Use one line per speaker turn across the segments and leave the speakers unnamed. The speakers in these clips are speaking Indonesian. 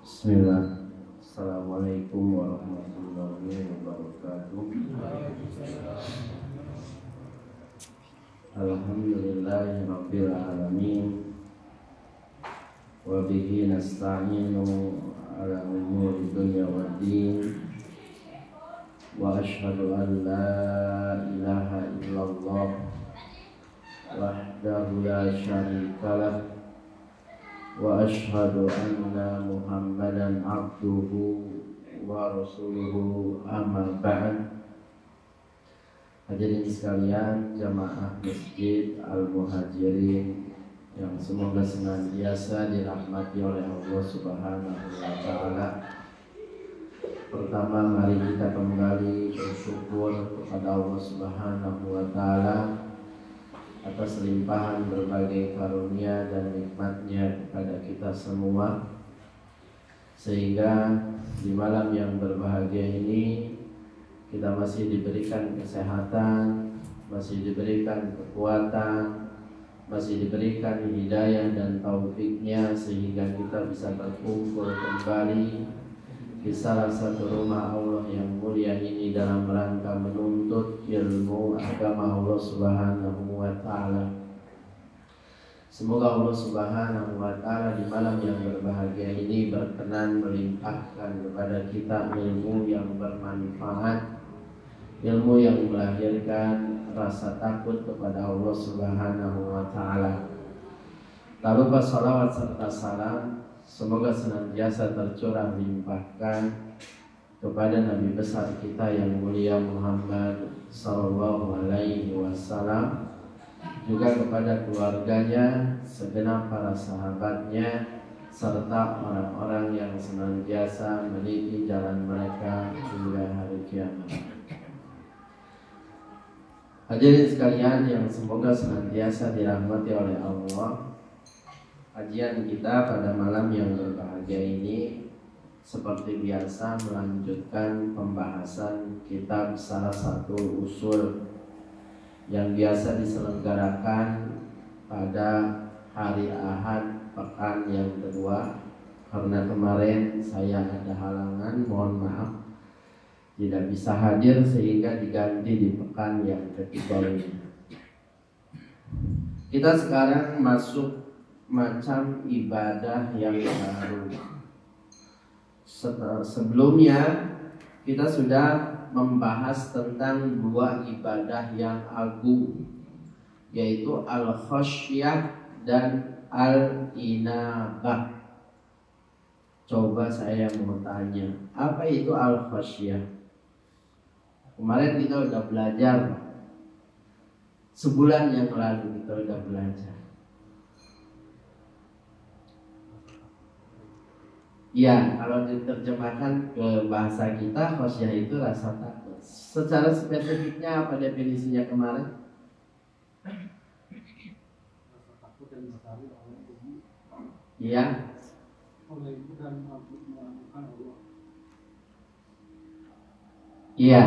Bismillah. Assalamualaikum warahmatullahi wabarakatuh. Alhamdulillahi rabbil alamin. Wa bihi nasta'inu ala umuri dunya waddin. Wa ashhadu an la ilaha illallah wahdahu la syarika lah. Wa ashhadu anna Muhammadan abduhu wa rasuluhu, amma ba'd. Hadirin sekalian, jamaah Masjid Al-Muhajirin yang semoga senantiasa dirahmati oleh Allah Subhanahu wa taala. Pertama, mari kita kembali bersyukur kepada Allah Subhanahu wa taala atas limpahan berbagai karunia dan nikmatnya kepada kita semua, sehingga di malam yang berbahagia ini kita masih diberikan kesehatan, masih diberikan kekuatan, masih diberikan hidayah dan taufiknya, sehingga kita bisa berkumpul kembali di salah satu rumah Allah yang mulia ini dalam rangka menuntut ilmu agama Allah Subhanahu wa taala. Semoga Allah Subhanahu wa taala di malam yang berbahagia ini berkenan melimpahkan kepada kita ilmu yang bermanfaat, ilmu yang melahirkan rasa takut kepada Allah Subhanahu wa taala. Tak lupa salawat serta salam semoga senantiasa tercurah limpahkan kepada Nabi besar kita yang mulia Muhammad sallallahu alaihi wasallam, juga kepada keluarganya, segenap para sahabatnya, serta orang-orang yang senantiasa meniti jalan mereka hingga hari kiamat. Hadirin sekalian yang semoga senantiasa dirahmati oleh Allah, kajian kita pada malam yang berbahagia ini seperti biasa melanjutkan pembahasan kitab salah satu usul yang biasa diselenggarakan pada hari Ahad pekan yang kedua. Karena kemarin saya ada halangan, mohon maaf tidak bisa hadir, sehingga diganti di pekan yang ketiga ini. Kita sekarang masuk macam ibadah yang baru. Sebelumnya kita sudah membahas tentang dua ibadah yang agung, yaitu al-khasyah dan al-inabah. Coba saya mau tanya, apa itu al-khasyah? Kemarin kita udah belajar, sebulan yang lalu kita udah belajar. Ya, kalau diterjemahkan ke bahasa kita, khasyah itu rasa takut. Secara spesifiknya apa definisinya kemarin?
Rasa takut dan dicari oleh ibu.
Iya.
Oleh ibu dan melakukan Allah.
Iya.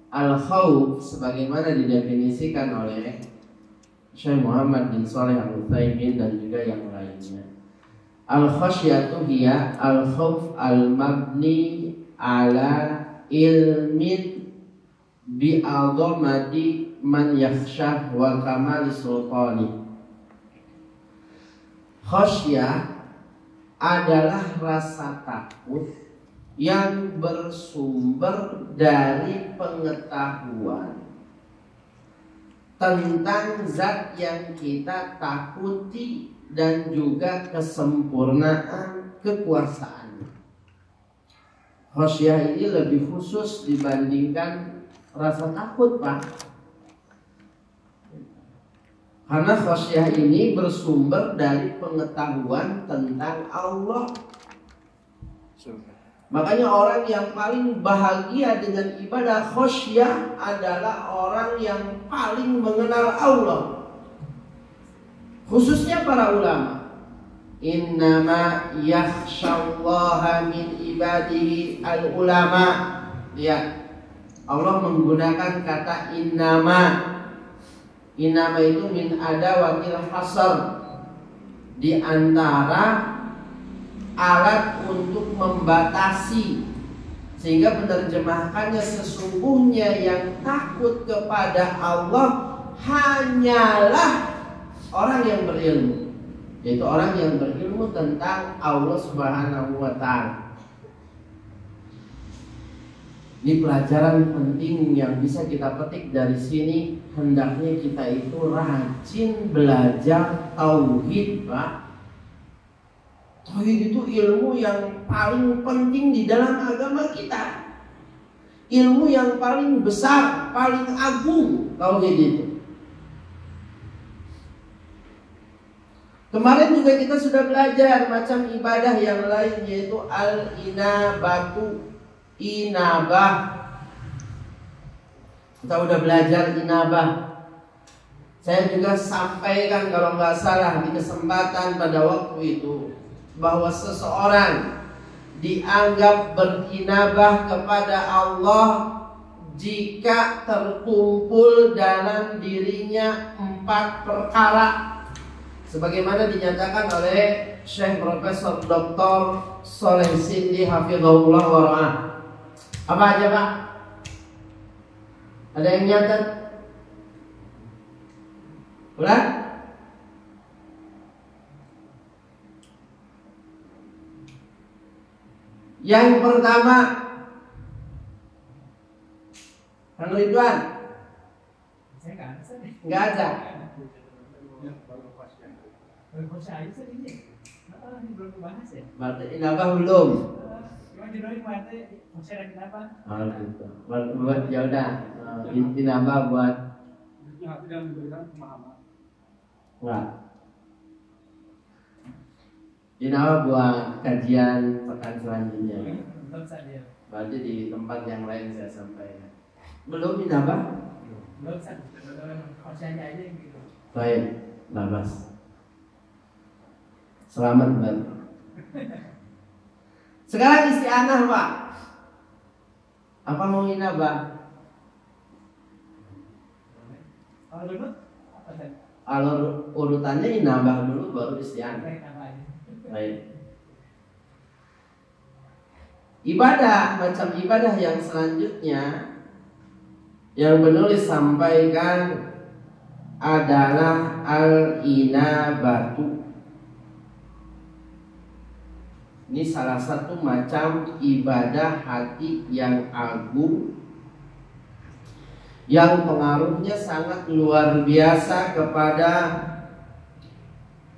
Al-khawf sebagaimana didefinisikan oleh Syekh Muhammad bin Shalih Al-Utsaimin dan juga yang lainnya. Al-khasyatu hiya al-khawf al-mabni ala ilmin bi'azamati man yakhshah wa kamal sultani. Khasyah adalah rasa takut yang bersumber dari pengetahuan tentang zat yang kita takuti dan juga kesempurnaan kekuasaan. Khasyah ini lebih khusus dibandingkan rasa takut, Pak. Karena khasyah ini bersumber dari pengetahuan tentang Allah. Makanya orang yang paling bahagia dengan ibadah khasyah adalah orang yang paling mengenal Allah. Khususnya para ulama. Innama yakhshallaha min ibadihi al-ulama. Ya, Allah menggunakan kata innama. Inama itu min adawatil hasar, di antara alat untuk membatasi, sehingga penerjemahkannya sesungguhnya yang takut kepada Allah hanyalah orang yang berilmu, yaitu orang yang berilmu tentang Allah Subhanahu wa Ta'ala. Ini pelajaran penting yang bisa kita petik dari sini. Hendaknya kita itu rajin belajar tauhid, Pak. Tauhid itu ilmu yang paling penting di dalam agama kita. Ilmu yang paling besar, paling agung, tauhid itu. Kemarin juga kita sudah belajar macam ibadah yang lain, yaitu al-inabatu, inabah. Kita udah belajar inabah. Saya juga sampaikan kalau nggak salah di kesempatan pada waktu itu, bahwa seseorang dianggap berinabah kepada Allah jika terkumpul dalam dirinya 4 perkara, sebagaimana dinyatakan oleh Syekh Profesor Dr. Soleh Sindi hafizahullah wa ra'ah. Apa aja, Pak? Ada yang nyatat? Ulang? Yang pertama, Kang Ridwan.
Saya
Nggak ada.
Ini belum dibahas ya?
Berarti inabah belum. Oh gitu. Buat ya udah. Inabah buat.
Hati dan diberikan pemahaman.
Enggak. Inabah buat kajian pekan selanjutnya. Berarti di tempat yang lain saya sampaikan. Belum inabah?
Belum aja gitu.
Baik, Babas. Selamat banget. Sekarang isti'anah, Pak. Apa mau inabah? Kalau urutannya inabah dulu baru isti'anah. Baik. Ibadah, macam ibadah yang selanjutnya yang penulis sampaikan adalah al-inabatu. Ini salah satu macam ibadah hati yang agung, yang pengaruhnya sangat luar biasa kepada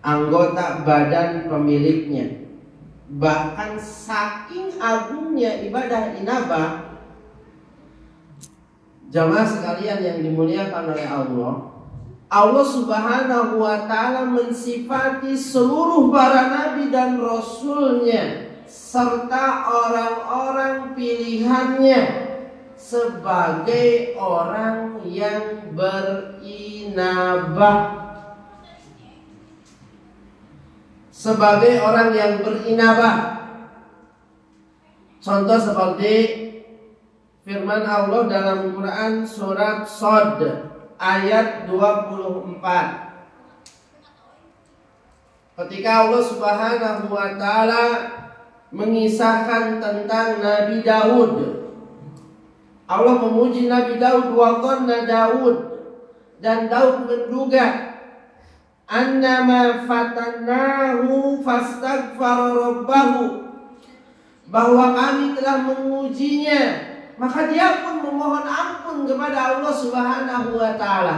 anggota badan pemiliknya. Bahkan saking agungnya ibadah inabah, jamaah sekalian yang dimuliakan oleh Allah Subhanahu wa Ta'ala mensifati seluruh para nabi dan rasulnya serta orang-orang pilihannya sebagai orang yang berinabah. Sebagai orang yang berinabah. Contoh seperti firman Allah dalam Quran surat Shad ayat 24. Ketika Allah Subhanahu wa Ta'ala mengisahkan tentang Nabi Daud, Allah memuji Nabi Daud, wa dhanna Daud, dan Daud menduga annama fatannahu fastaghfara rabbahu, bahwa kami telah mengujinya, maka dia pun memohon ampun kepada Allah Subhanahu wa Ta'ala.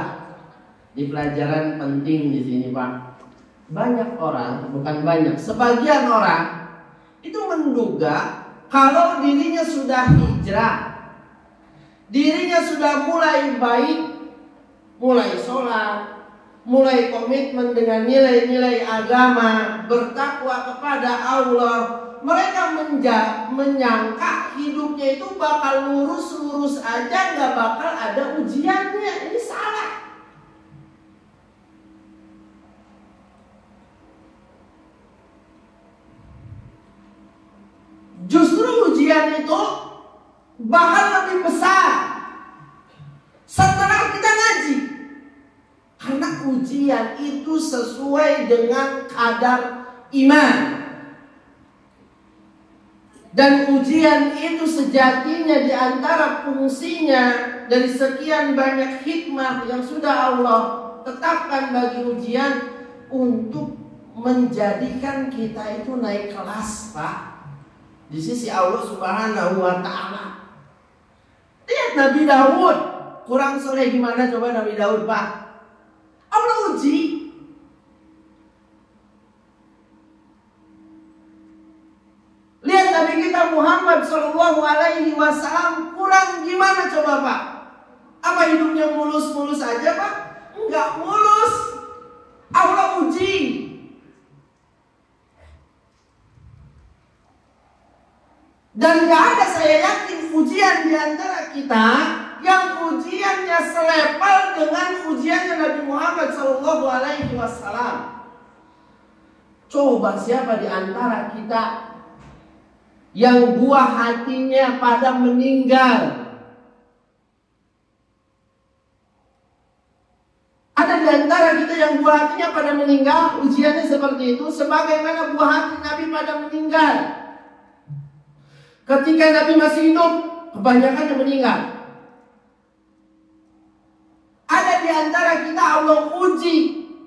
Di pelajaran penting di sini, Pak. Banyak orang, bukan banyak, sebagian orang itu menduga kalau dirinya sudah hijrah, dirinya sudah mulai baik, mulai sholat, mulai komitmen dengan nilai-nilai agama, bertakwa kepada Allah, mereka menyangka hidupnya itu bakal lurus-lurus aja, nggak bakal ada ujiannya. Ini salah. Justru ujian itu bakal lebih besar setelah kita ngaji. Karena ujian itu sesuai dengan kadar iman. Dan ujian itu sejatinya di antara fungsinya dari sekian banyak hikmah yang sudah Allah tetapkan bagi ujian untuk menjadikan kita itu naik kelas, Pak, di sisi Allah Subhanahu wa Ta'ala. Lihat Nabi Daud, kurang soleh gimana coba Nabi Daud, Pak? Allah uji. Lihat Nabi kita Muhammad Shallallahu Alaihi Wasallam, kurang gimana coba, Pak? Apa hidupnya mulus-mulus aja, Pak? Enggak mulus. Allah uji. Dan gak ada, saya yakin, ujian di antara kita yang ujiannya selevel dengan ujiannya Nabi Muhammad Shallallahu Alaihi Wasallam. Coba siapa di antara kita yang buah hatinya pada meninggal? Ada di antara kita yang buah hatinya pada meninggal, ujiannya seperti itu, sebagaimana buah hati Nabi pada meninggal. Ketika Nabi masih hidup, kebanyakan yang meninggal. Ada di antara kita Allah uji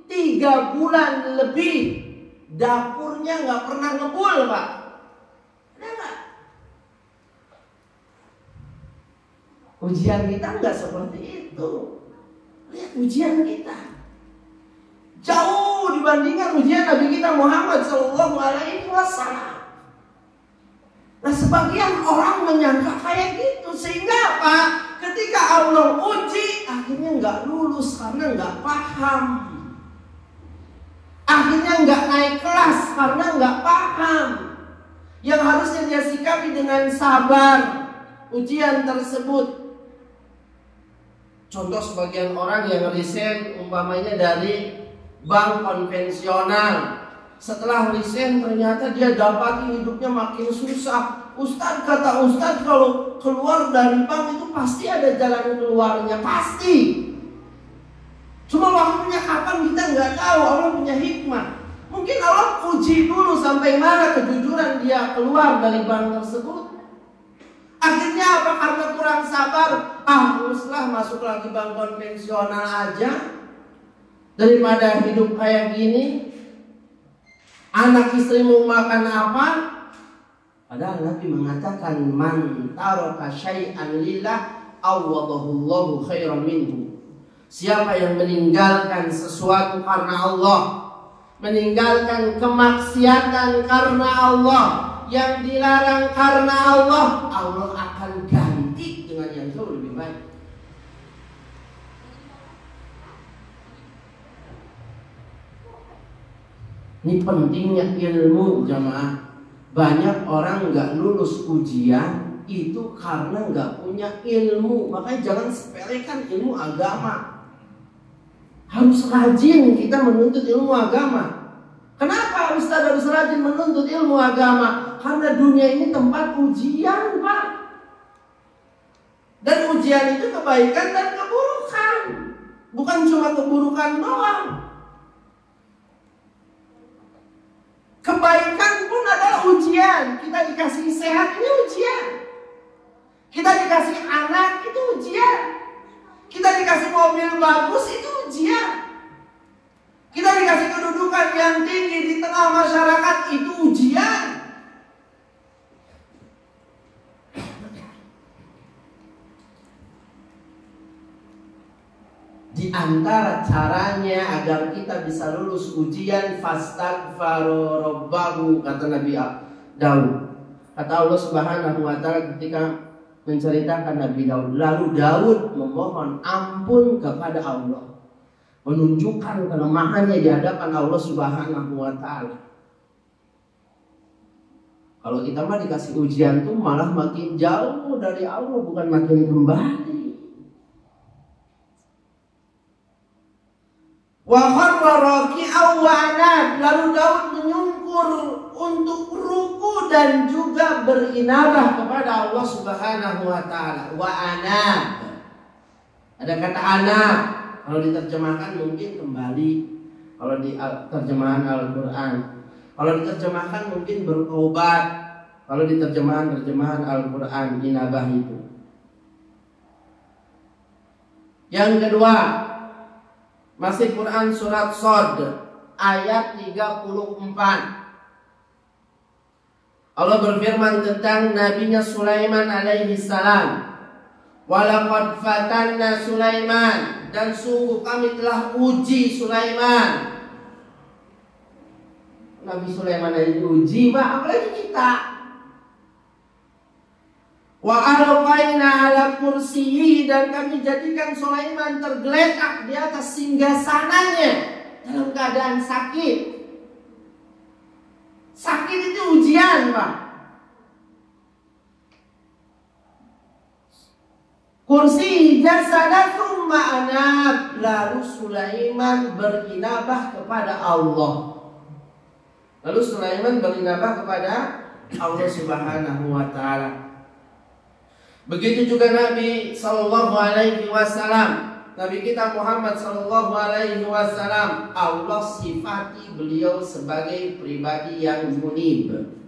3 bulan lebih, dapurnya nggak pernah ngebul, Pak. Ada nggak? Ujian kita nggak seperti itu. Lihat ujian kita jauh dibandingkan ujian Nabi kita Muhammad Sallallahu Alaihi Wasallam. Nah, sebagian orang menyangka kayak gitu, sehingga apa? Ketika Allah uji, akhirnya nggak lulus karena nggak paham. Akhirnya nggak naik kelas karena nggak paham. Yang harusnya dia sikapi dengan sabar ujian tersebut. Contoh sebagian orang yang resign umpamanya dari bank konvensional. Setelah resign ternyata dia dapati hidupnya makin susah. Ustadz, kata Ustadz, kalau keluar dari bank itu pasti ada jalan keluarnya, pasti. Cuma waktunya kapan kita nggak tahu. Allah punya hikmah. Mungkin Allah uji dulu sampai mana kejujuran dia keluar dari bank tersebut. Akhirnya apa? Karena kurang sabar, luluslah, masuk lagi bank konvensional aja daripada hidup kayak gini. Anak istri mau makan apa? Padahal Nabi mengatakan man taraka syai'an lillah awwadahullahu khairan minhu. Siapa yang meninggalkan sesuatu karena Allah, meninggalkan kemaksiatan karena Allah, yang dilarang karena Allah, Allah akan ganti dengan yang jauh lebih baik. Ini pentingnya ilmu, jamaah. Banyak orang nggak lulus ujian itu karena nggak punya ilmu. Makanya jangan sepelekan ilmu agama. Harus rajin kita menuntut ilmu agama. Kenapa Ustaz harus rajin menuntut ilmu agama? Karena dunia ini tempat ujian, Pak. Dan ujian itu kebaikan dan keburukan. Bukan cuma keburukan doang. Kebaikan pun adalah ujian. Kita dikasih sehat, ini ujian. Kita dikasih anak, itu ujian. Kita dikasih mobil bagus, itu ujian. Kita dikasih kedudukan yang tinggi di tengah masyarakat, itu ujian. Di antara caranya agar kita bisa lulus ujian, fastaghfaru rabbahu, kata Nabi Daud. Kata Allah Subhanahu wa Ta'ala ketika menceritakan Nabi Daud, lalu Daud memohon ampun kepada Allah, menunjukkan kelemahannya di hadapan Allah Subhanahu wa Ta'ala. Kalau kita mah dikasih ujian tuh malah makin jauh dari Allah, bukan makin kembali. Wa kharra raki'an wa anab, lalu Daud menyungkur untuk ruku dan juga berinabah kepada Allah Subhanahu wa Ta'ala. Wa anab, ada kata anab, Kalau diterjemahkan mungkin kembali. Kalau di terjemahan Al-Quran. Kalau diterjemahkan mungkin bertobat. Kalau di terjemahan Al-Quran inabah itu. Yang kedua, masih Quran surat Shad ayat 34. Allah berfirman tentang nabinya Sulaiman alaihi salam. Walaqad fatanna Sulaiman, dan sungguh kami telah uji Sulaiman. Nabi Sulaiman aja diuji, Pak, apalagi kita. Wa alqaina ala kursiyyi, dan kami jadikan Sulaiman tergeletak di atas singgasananya dalam keadaan sakit. Sakit itu ujian, Pak. Kursi jasada thumma anab, lalu Sulaiman berinabah kepada Allah. Lalu Sulaiman berinabah kepada Allah Subhanahu wa taala. Begitu juga Nabi sallallahu alaihi wasallam. Nabi kita Muhammad sallallahu alaihi wasallam, Allah sifati beliau sebagai pribadi yang munib,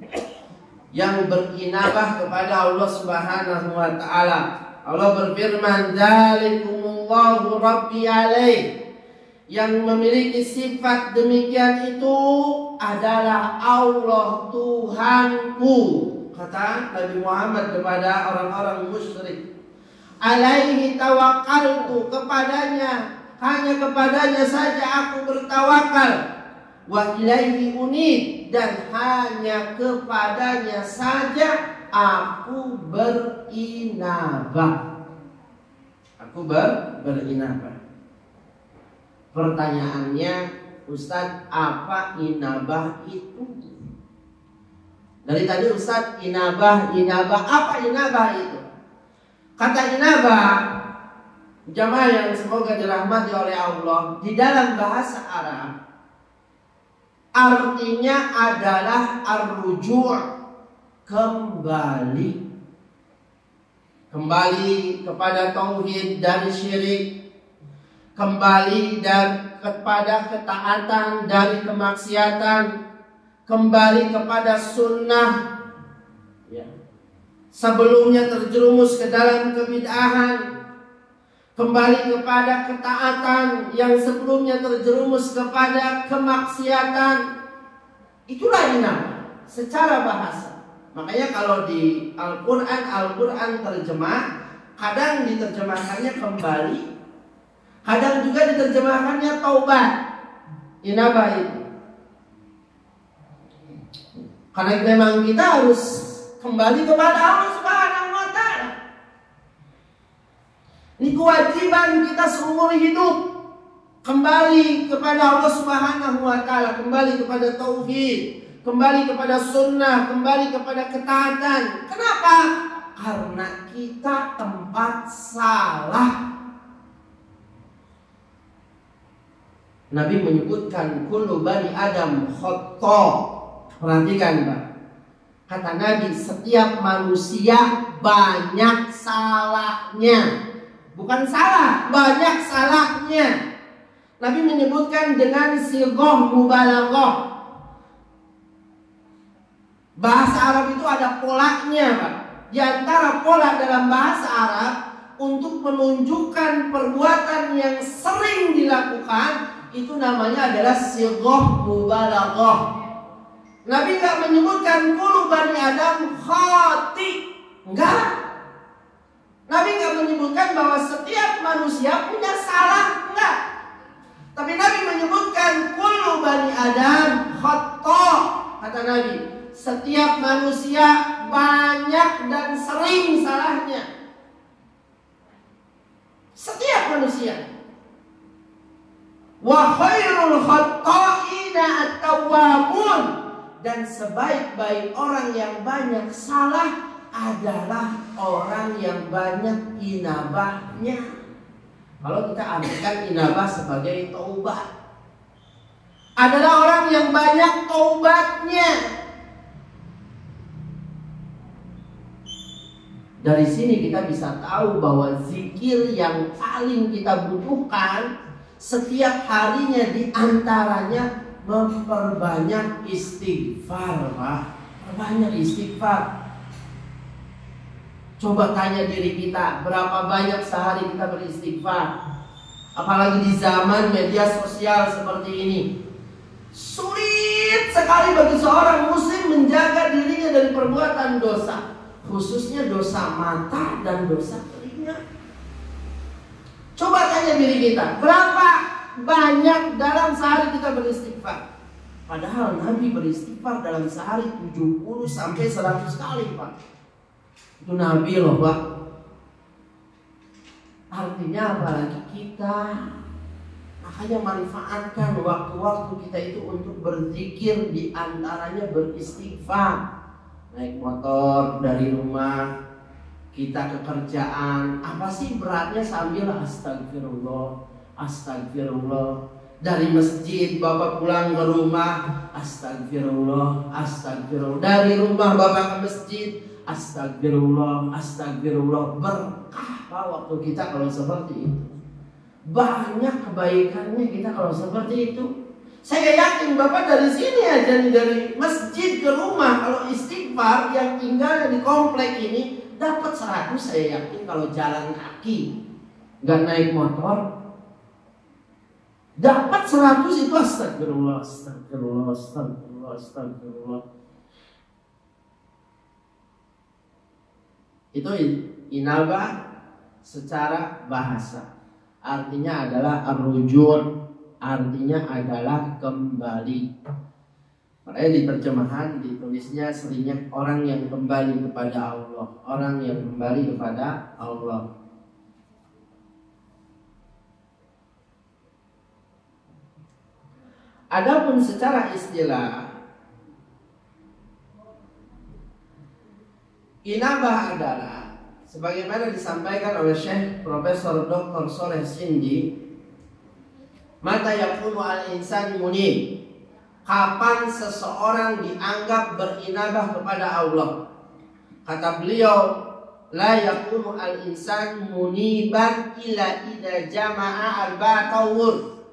yang berinabah kepada Allah Subhanahu wa taala. Allah berfirman, "Dzalikumullahu rabbi alaih." Yang memiliki sifat demikian itu adalah Allah Tuhanku, kata Nabi Muhammad kepada orang-orang musyrik. Alaihi tawakkaltu, kepadanya, hanya kepadanya saja aku bertawakal. Wa ilaihi unib, dan hanya kepadanya saja aku berinabah. Aku berinabah. Pertanyaannya, Ustadz, apa inabah itu? Dari tadi Ustadz, inabah, apa inabah itu? Kata inabah, jamaah yang semoga dirahmati oleh Allah, di dalam bahasa Arab artinya adalah ar-ruju', kembali kepada tauhid dari syirik, kembali dan kepada ketaatan dari kemaksiatan, kembali kepada sunnah. Sebelumnya terjerumus ke dalam kebid'ahan, kembali kepada ketaatan yang sebelumnya terjerumus kepada kemaksiatan. Itulah inabah secara bahasa. Makanya kalau di Al-Quran terjemah, kadang diterjemahkannya kembali, kadang juga diterjemahkannya taubat. Inabah itu. Karena memang kita harus kembali kepada Allah Subhanahu wa taala. Ini kewajiban kita seumur hidup. Kembali kepada Allah Subhanahu wa taala, kembali kepada tauhid, kembali kepada sunnah, kembali kepada ketaatan. Kenapa? Karena kita tempat salah. Nabi menyebutkan kullu bani Adam khata'. Perhatikan, Pak. Kata Nabi, setiap manusia banyak salahnya. Bukan salah, banyak salahnya. Nabi menyebutkan dengan sighah mubalaghah. Bahasa Arab itu ada polanya, Pak. Di antara pola dalam bahasa Arab untuk menunjukkan perbuatan yang sering dilakukan, itu namanya adalah sighah mubalaghah. Nabi tidak menyebutkan kullu bani Adam khati. Enggak. Nabi tidak menyebutkan bahwa setiap manusia punya salah. Enggak. Tapi Nabi menyebutkan kullu bani Adam khata'. Kata Nabi, setiap manusia banyak dan sering salahnya. Setiap manusia. Wa khairul khata'ina at-tawwabun, dan sebaik-baik orang yang banyak salah adalah orang yang banyak inabahnya. Kalau kita artikan inabah sebagai taubat, adalah orang yang banyak taubatnya. Dari sini kita bisa tahu bahwa zikir yang paling kita butuhkan setiap harinya diantaranya memperbanyak istighfar, Pak. Perbanyak istighfar. Coba tanya diri kita, berapa banyak sehari kita beristighfar? Apalagi di zaman media sosial seperti ini. Sulit sekali bagi seorang muslim menjaga dirinya dari perbuatan dosa, khususnya dosa mata dan dosa telinga. Coba tanya diri kita, berapa banyak dalam sehari kita beristighfar? Padahal Nabi beristighfar dalam sehari 70 sampai 100 kali, Pak. Itu Nabi loh, Pak. Artinya apalagi kita. Makanya manfaatkan waktu-waktu kita itu untuk berzikir, di antaranya beristighfar. Naik motor dari rumah kita ke kerjaan, apa sih beratnya sambil astagfirullah, astagfirullah. Dari masjid Bapak pulang ke rumah, astagfirullah, astagfirullah. Dari rumah Bapak ke masjid, astagfirullah, astagfirullah. Berkah Pak waktu kita kalau seperti itu. Banyak kebaikannya kita kalau seperti itu. Saya yakin Bapak dari sini aja nih, dari masjid ke rumah, kalau istighfar yang tinggal di komplek ini dapat 100. Saya yakin kalau jalan kaki, nggak naik motor, dapat 100 itu astagfirullah, astagfirullah, astagfirullah, astagfirullah. Itu inabah secara bahasa. Artinya adalah ar-rujul, artinya adalah kembali. Makanya di terjemahan ditulisnya seringnya orang yang kembali kepada Allah, orang yang kembali kepada Allah. Adapun secara istilah, inabah adalah sebagaimana disampaikan oleh Syekh Profesor Dr. Soleh Sindi, mata yakunu al-insan munib, kapan seseorang dianggap berinabah kepada Allah. Kata beliau, la yakunu al-insan muniban illa idza jama'a arba'ata umur.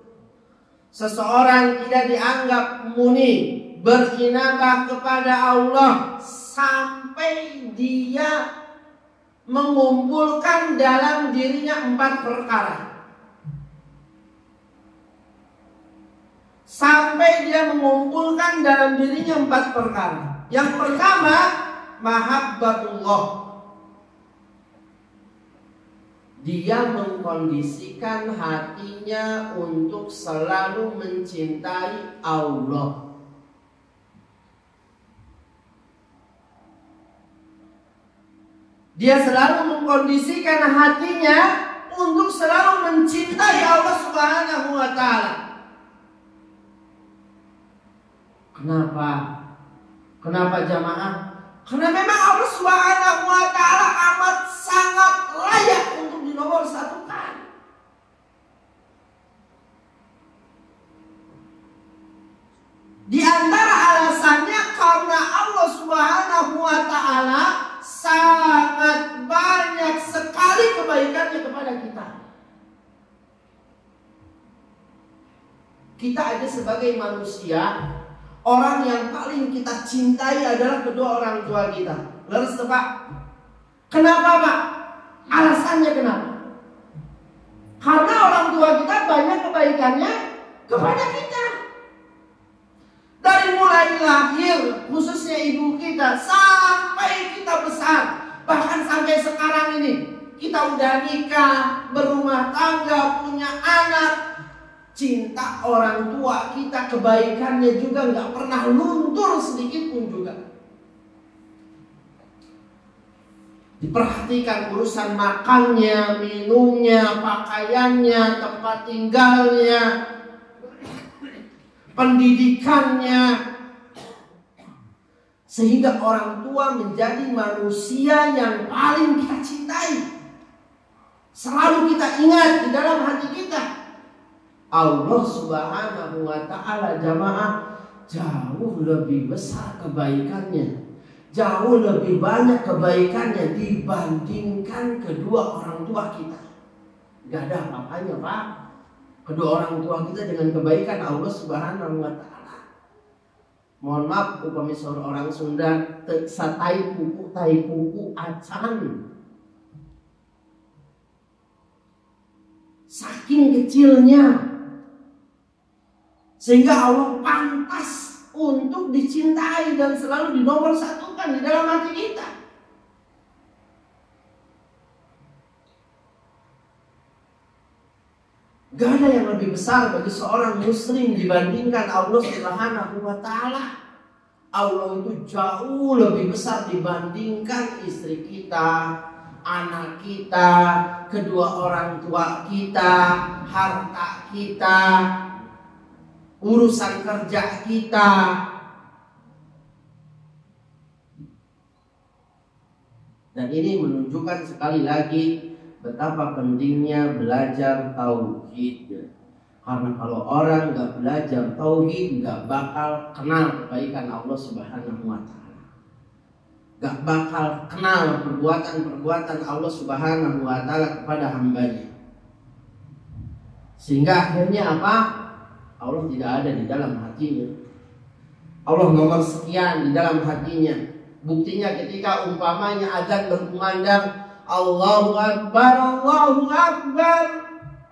Seseorang tidak dianggap munib, berinabah kepada Allah, sampai dia mengumpulkan dalam dirinya 4 perkara. Sampai dia mengumpulkan dalam dirinya 4 perkara. Yang pertama, mahabbatullah. Dia mengkondisikan hatinya untuk selalu mencintai Allah. Dia selalu mengkondisikan hatinya untuk selalu mencintai Allah Subhanahu wa ta'ala. Kenapa? Kenapa jamaah? Karena memang Allah Subhanahu wa ta'ala amat sangat layak untuk dinomorsatukan. Di antara alasannya karena Allah Subhanahu wa ta'ala sangat banyak sekali kebaikannya kepada kita. Kita aja sebagai manusia, orang yang paling kita cintai adalah kedua orang tua kita. Leres Pak? Kenapa Pak? Alasannya kenapa? Karena orang tua kita banyak kebaikannya kepada kita. Dari mulai lahir, khususnya ibu kita, sampai kita besar, bahkan sampai sekarang ini, kita udah nikah, berumah tangga, punya anak, cinta orang tua kita, kebaikannya juga nggak pernah luntur sedikit pun juga. Diperhatikan urusan makannya, minumnya, pakaiannya, tempat tinggalnya, pendidikannya, sehingga orang tua menjadi manusia yang paling kita cintai. Selalu kita ingat di dalam hati kita, Allah Subhanahu wa ta'ala jamaah jauh lebih besar kebaikannya, jauh lebih banyak kebaikannya dibandingkan kedua orang tua kita. Gak ada apa-apanya Pak. kedua orang tua kita dengan kebaikan Allah Subhanahu wa taala. Mohon maaf upami orang Sunda satai puku acan. Saking kecilnya sehingga Allah pantas untuk dicintai dan selalu dinomorsatukan di dalam hati kita. Gak ada yang lebih besar bagi seorang muslim dibandingkan Allah Subhanahu wa taala. Allah itu jauh lebih besar dibandingkan istri kita, anak kita, kedua orang tua kita, harta kita, urusan kerja kita. Dan ini menunjukkan sekali lagi betapa pentingnya belajar tauhid. Karena kalau orang nggak belajar tauhid, nggak bakal kenal kebaikan Allah Subhanahu wa taala. Nggak bakal kenal perbuatan-perbuatan Allah Subhanahu wa taala kepada hambanya. Sehingga akhirnya apa? Allah tidak ada di dalam hatinya. Allah nomor sekian di dalam hatinya. Buktinya ketika umpamanya azan berkumandang Allahu Akbar, Allahu Akbar,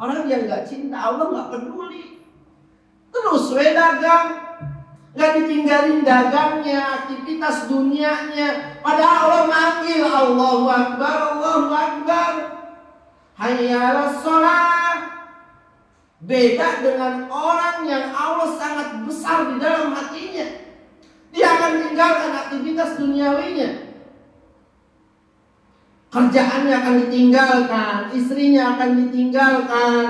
orang yang gak cinta Allah gak peduli, terus dagang, gak ditinggalin dagangnya, aktivitas dunianya. Padahal Allah manggil Allahu Akbar, Allahu Akbar, hayya 'alas shalah. Beda dengan orang yang Allah sangat besar di dalam hatinya. Dia akan tinggalkan aktivitas duniawinya. Kerjaannya akan ditinggalkan, istrinya akan ditinggalkan.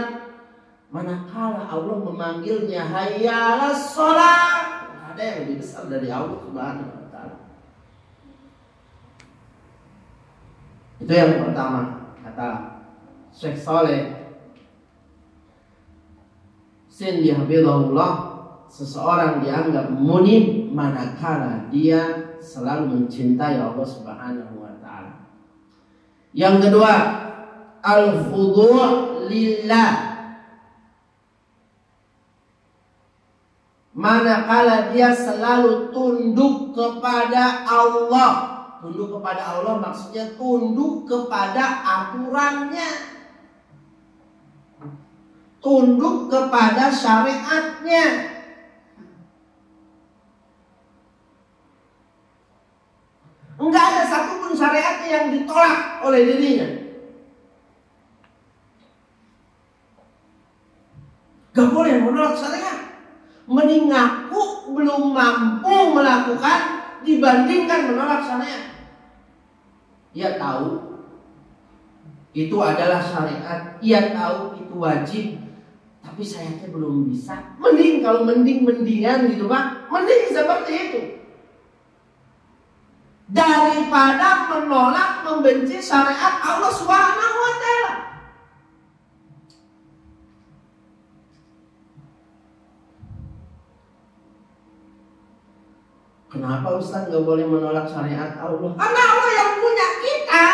Manakala Allah memanggilnya hayya 'alas shalah, ada yang lebih besar dari Allah Subhanahu wa taala. Itu yang pertama, kata Syekh Saleh Sindi Habibullah, seseorang dianggap munib manakala dia selalu mencintai Allah Subhanahu wa taala. Yang kedua, al-khudu' lillah. Manakala dia selalu tunduk kepada Allah. Tunduk kepada Allah maksudnya tunduk kepada aturannya, tunduk kepada syariatnya. Enggak ada satupun syariatnya yang ditolak oleh dirinya. Gak boleh menolak syariat. Mending ngaku belum mampu melakukan dibandingkan menolak syariat. Ia tahu itu adalah syariat, ia tahu itu wajib, tapi sayangnya belum bisa. Mending kalau mendingan gitu Pak, mending seperti itu daripada menolak, membenci syariat Allah Subhanahu wa taala. Kenapa Ustaz gak boleh menolak syariat Allah? Karena Allah yang punya kita.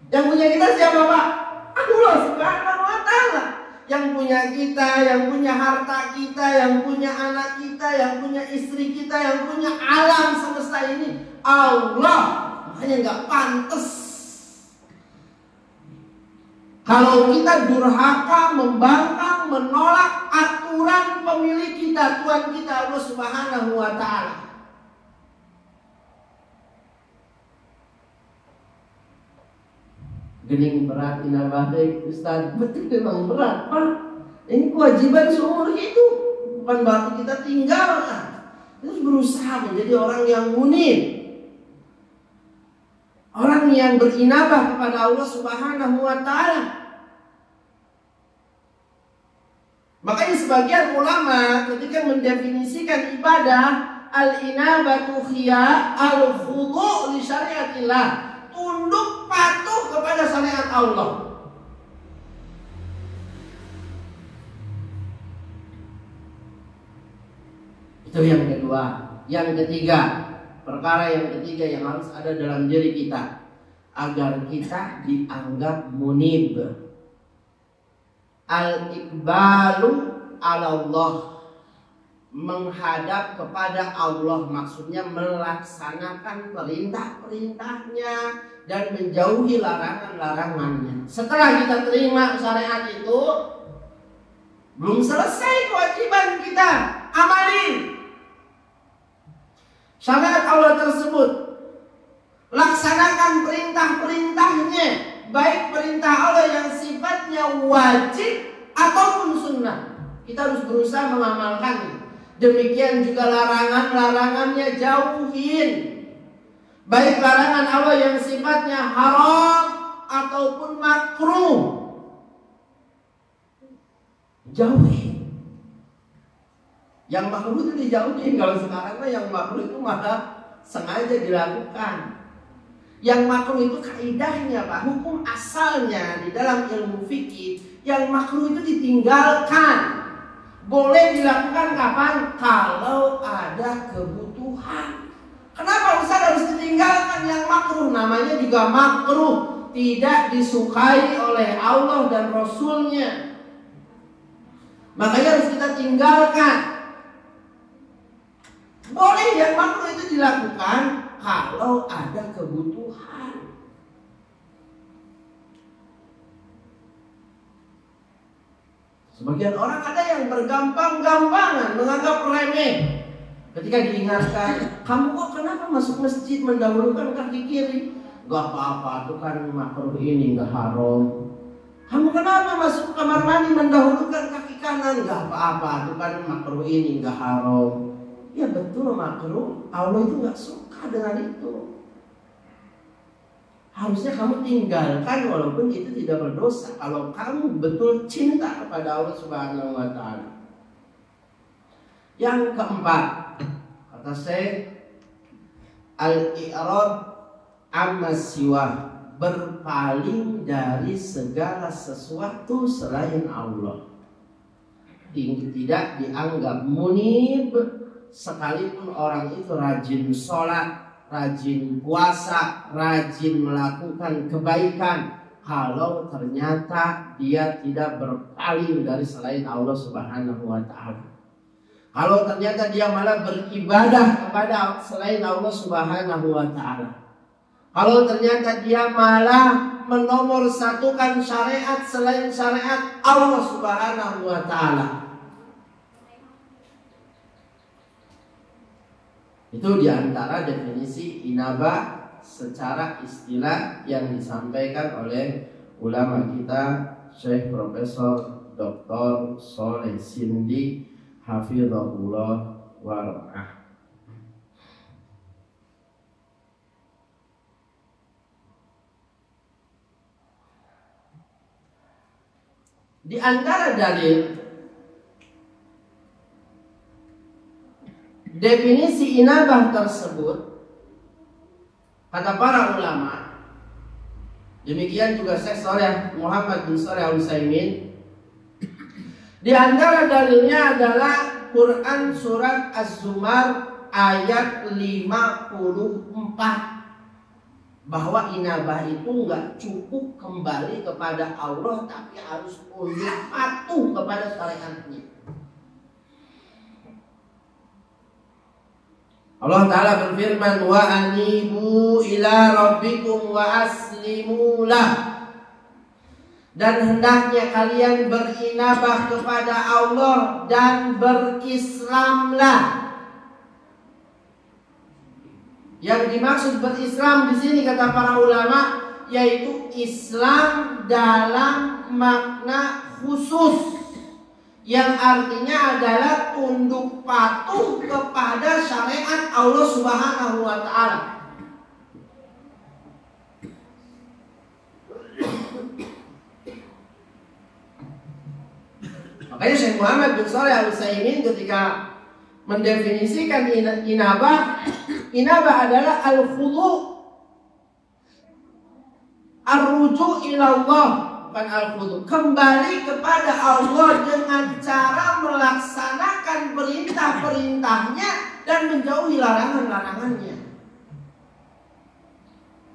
Yang punya kita siapa Pak? Allah Subhanahu wa taala. Yang punya kita, yang punya harta kita, yang punya anak kita, yang punya istri kita, yang punya alam semesta ini Allah. Makanya gak pantas kalau kita durhaka, membangkang, menolak aturan pemilik kita, Tuhan kita Allah Subhanahu wa taala. Gening berat inabah baik Ustaz, betul memang berat Pak. Ini kewajiban seumur hidup, bukan berarti kita tinggalkan. Terus berusaha menjadi orang yang munib, orang yang berinabah kepada Allah Subhanahu wa taala. Makanya sebagian ulama ketika mendefinisikan ibadah, al-inabatu hiya al-khudu' li syariatillah, tunduk patuh kepada syariat Allah. Itu yang kedua. Yang ketiga, perkara yang ketiga yang harus ada dalam diri kita agar kita dianggap munib, Al-iqbalu ala Allah, menghadap kepada Allah, maksudnya melaksanakan perintah-perintahnya dan menjauhi larangan-larangannya. Setelah kita terima syariat itu, belum selesai kewajiban kita amalin syariat Allah tersebut. Laksanakan perintah-perintahnya, baik perintah Allah yang sifatnya wajib ataupun sunnah. Kita harus berusaha mengamalkannya. Demikian juga larangan-larangannya jauhin, baik larangan Allah yang sifatnya haram ataupun makruh, jauhi. Yang makruh itu dijauhi. Kalau sekarang yang makruh itu malah sengaja dilakukan. Yang makruh itu kaidahnya Pak, hukum asalnya di dalam ilmu fikih, yang makruh itu ditinggalkan. Boleh dilakukan kapan? Kalau ada kebutuhan. Kenapa Ustaz harus ditinggalkan yang makruh? Namanya juga makruh, tidak disukai oleh Allah dan Rasulnya. Makanya harus kita tinggalkan. Boleh yang makruh itu dilakukan kalau ada kebutuhan. Sebagian orang ada yang bergampang-gampangan menganggap remeh ketika diingatkan, kamu kok kenapa masuk masjid mendahulukan kaki kiri? Gak apa-apa, itu kan makruh ini, gak haram. Kamu kenapa masuk kamar mandi mendahulukan kaki kanan? Gak apa-apa, itu kan makruh ini, gak haram. Ya betul makruh, Allah itu gak suka dengan itu. Harusnya kamu tinggalkan walaupun itu tidak berdosa, kalau kamu betul cinta kepada Allah Subhanahu wa Ta'ala. Yang keempat, kata saya, al-i'rad amma siwa, berpaling dari segala sesuatu selain Allah. Tidak dianggap munib, sekalipun orang itu rajin sholat, rajin puasa, rajin melakukan kebaikan, kalau ternyata dia tidak berpaling dari selain Allah Subhanahu wa Ta'ala. Kalau ternyata dia malah beribadah kepada selain Allah Subhanahu wa Ta'ala. Kalau ternyata dia malah menomorsatukan syariat selain syariat Allah Subhanahu wa Ta'ala. Itu diantara definisi inabah secara istilah yang disampaikan oleh ulama kita Syekh Profesor Dr. Soleh Sindi hafizahullah wa ra'ah. Di antara dalil definisi inabah tersebut, kata para ulama, demikian juga Syekh Shalih Muhammad bin Shalih Al-Utsaimin, di antara dalilnya adalah Quran surat Az-Zumar ayat 54, bahwa inabah itu nggak cukup kembali kepada Allah, tapi harus tunduk patuh kepada syariatnya. Allah Ta'ala berfirman, wa anibu ila rabbikum wa aslimu lah, dan hendaknya kalian berinabah kepada Allah dan berislamlah. Yang dimaksud berislam di sini kata para ulama yaitu Islam dalam makna khusus, yang artinya adalah tunduk patuh kepada syariat Allah Subhanahu wa Ta'ala. Makanya Syekh Muhammad bin Shalih Al-Utsaimin ketika mendefinisikan inabah adalah al-khudu', ar-ruju' ila Allah, bukan al-khudu', kembali kepada Allah dengan cara melaksanakan perintah-perintahnya dan menjauhi larangan-larangannya.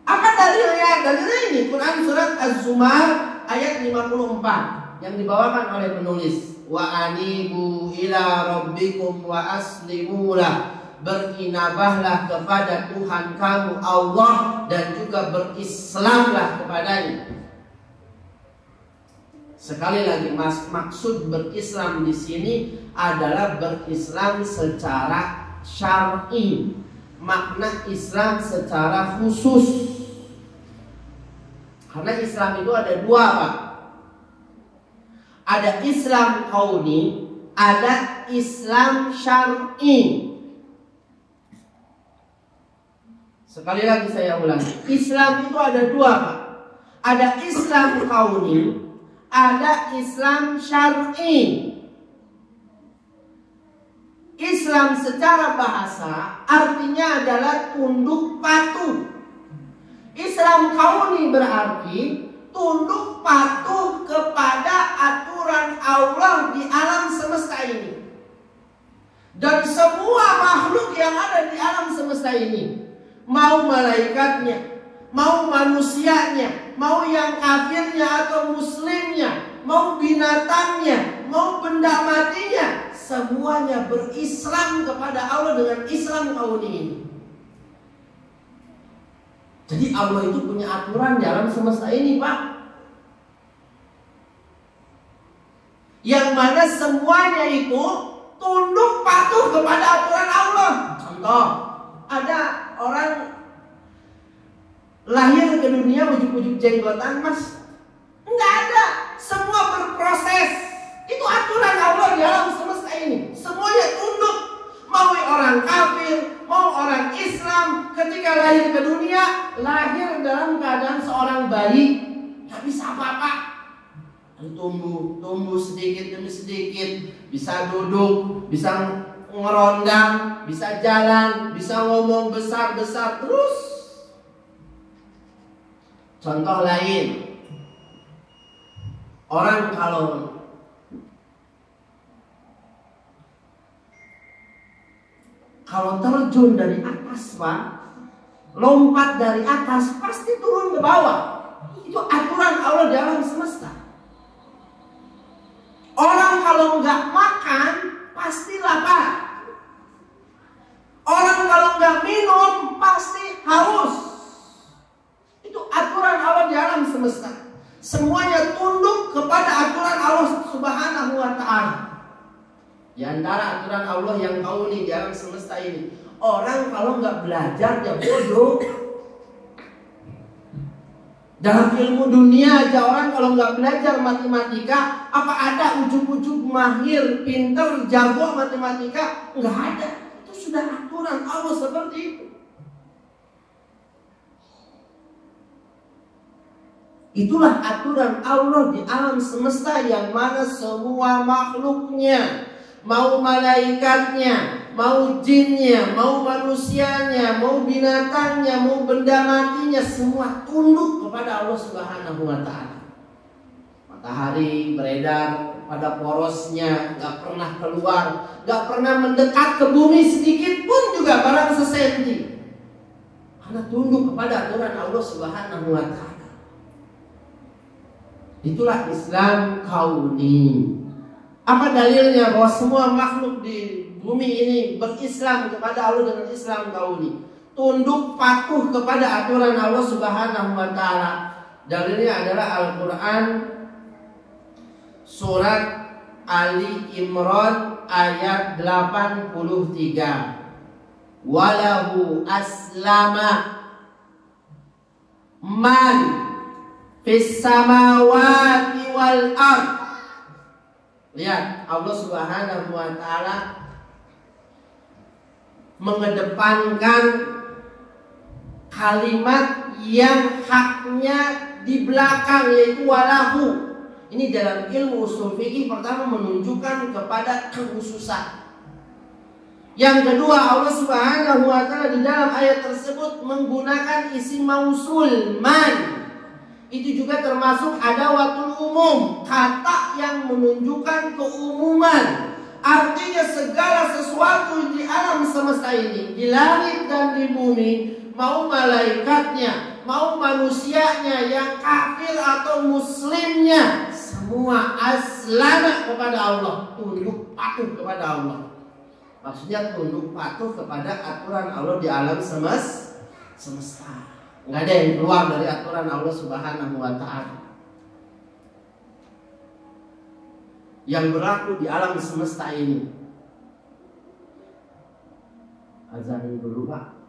Apa dalilnya? Dalilnya ini Quran surat Az-Zumar ayat 54. yang dibawakan oleh penulis. Wa anibu ila rabbikum wa aslimu lah. Berinabahlah kepada Tuhan kamu Allah dan juga berislamlah kepadanya. Sekali lagi maksud berislam di sini adalah berislam secara syar'i. Makna Islam secara khusus. Karena Islam itu ada dua, Pak. Ada Islam kauni, ada Islam syar'i. Sekali lagi saya ulangi, Islam itu ada dua, Pak. Ada Islam kauni, ada Islam syar'i. Islam secara bahasa artinya adalah tunduk patuh. Islam kauni berarti tunduk patuh kepada aturan Allah di alam semesta ini. Dan semua makhluk yang ada di alam semesta ini, mau malaikatnya, mau manusianya, mau yang kafirnya atau muslimnya, mau binatangnya, mau benda matinya, semuanya berislam kepada Allah dengan Islam kauni ini. Jadi Allah itu punya aturan di alam semesta ini, Pak. Yang mana semuanya itu tunduk patuh kepada aturan Allah. Contoh, ada orang lahir ke dunia ujuk-ujuk jenggotan, Mas. Enggak ada. Semua berproses. Itu aturan Allah di alam semesta ini. Semuanya tunduk. Mau orang kafir, mau orang Islam, ketika lahir ke dunia, lahir dalam keadaan seorang bayi, gak bisa apa-apa. Tumbuh sedikit demi sedikit, bisa duduk, bisa ngerondang, bisa jalan, bisa ngomong besar-besar terus. Contoh lain, orang kalau terjun dari atas, Pak, lompat dari atas, pasti turun ke bawah. Itu aturan Allah di alam semesta. Orang kalau nggak makan, pasti lapar. Orang kalau nggak minum, pasti haus. Itu aturan Allah di alam semesta. Semuanya tunduk kepada aturan Allah Subhanahu wa Ta'ala. Di antara aturan Allah yang kauni di alam semesta ini, orang kalau nggak belajar dia bodoh. Dalam ilmu dunia aja orang kalau nggak belajar matematika, apa ada ujuk-ujuk mahir, pinter, jago matematika? Nggak ada. Itu sudah aturan Allah seperti itu. Itulah aturan Allah di alam semesta yang mana semua makhluknya, mau malaikatnya, mau jinnya, mau manusianya, mau binatangnya, mau benda matinya, semua tunduk kepada Allah Subhanahu wa Ta'ala. Matahari beredar pada porosnya, gak pernah keluar, gak pernah mendekat ke bumi sedikit pun juga barang sesenti, karena tunduk kepada aturan Allah Subhanahu wa Ta'ala. Itulah Islam kauni. Apa dalilnya bahwa semua makhluk di bumi ini berislam kepada Allah dengan Islam kauni? Tunduk patuh kepada aturan Allah Subhanahu wa Ta'ala. Dalilnya adalah Al-Quran surat Ali Imran ayat 83. Walahu aslama man fis samawati wal ard. Lihat, Allah Subhanahu wa Ta'ala mengedepankan kalimat yang haknya di belakang, yaitu walahu. Ini dalam ilmu usul fikih pertama menunjukkan kepada kekhususan. Yang kedua, Allah Subhanahu wa Ta'ala di dalam ayat tersebut menggunakan isim mausul man. Itu juga termasuk adawatul umum, kata yang menunjukkan keumuman. Artinya segala sesuatu di alam semesta ini, di langit dan di bumi, mau malaikatnya, mau manusianya yang kafir atau muslimnya, semua semua aslama kepada Allah, tunduk patuh kepada Allah. Maksudnya tunduk patuh kepada aturan Allah di alam semesta. Nggak ada yang keluar dari aturan Allah Subhanahu wa ta'ala yang berlaku di alam semesta ini. Azan dulu Pak.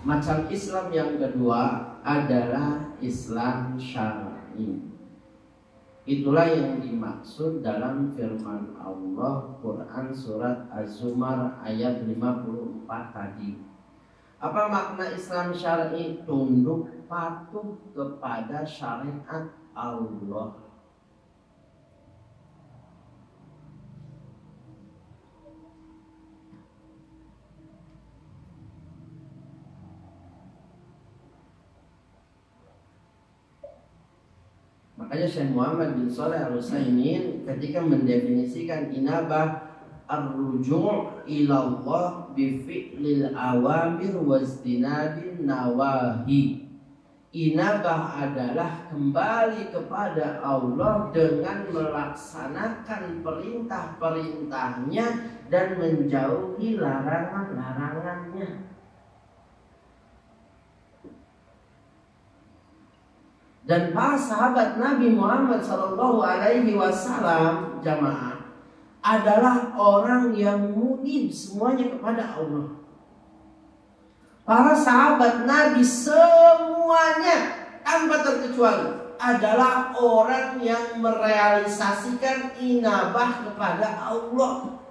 Macam Islam yang kedua adalah Islam syar'i. Itulah yang dimaksud dalam firman Allah Quran surat Az-Zumar ayat 54 tadi. Apa makna Islam syar'i? Tunduk patuh kepada syariat Allah. Makanya Syekh Muhammad bin Shalih Al-Utsaimin ketika mendefinisikan inabah ar-ruju' ila Allah bi fi'lil awamir wajtinabin nawahi. Inabah adalah kembali kepada Allah dengan melaksanakan perintah-perintahnya dan menjauhi larangan-larangannya. Dan para sahabat Nabi Muhammad SAW jamaah adalah orang yang munib semuanya kepada Allah. Para sahabat Nabi semuanya tanpa terkecuali adalah orang yang merealisasikan inabah kepada Allah.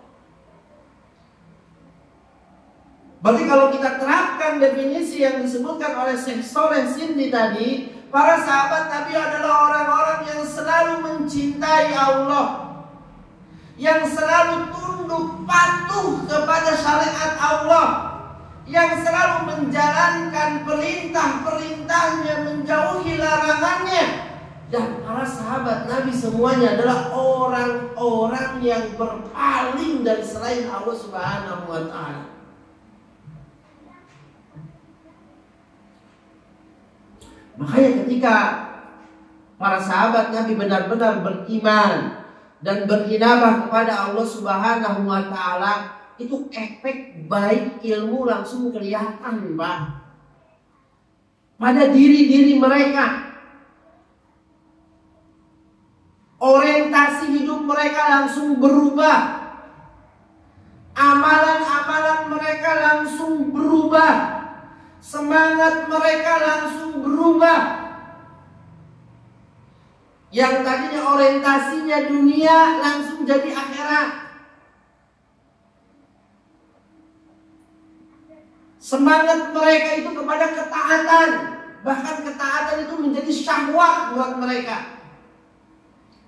Berarti kalau kita terapkan definisi yang disebutkan oleh Syekh Shalih Sindi tadi, para sahabat Nabi adalah orang-orang yang selalu mencintai Allah, yang selalu tunduk patuh kepada syariat Allah, yang selalu menjalankan perintah-perintahnya, menjauhi larangannya. Dan para sahabat Nabi semuanya adalah orang-orang yang berpaling dari selain Allah Subhanahu wa ta'ala. Makanya ketika para sahabat Nabi benar-benar beriman dan berinabah kepada Allah Subhanahu wa ta'ala, itu efek baik ilmu langsung kelihatan, Pak. Pada diri-diri mereka. Orientasi hidup mereka langsung berubah. Amalan-amalan mereka langsung berubah. Semangat mereka langsung berubah. Yang tadinya orientasinya dunia langsung jadi akhirat. Semangat mereka itu kepada ketaatan. Bahkan ketaatan itu menjadi syahwat buat mereka.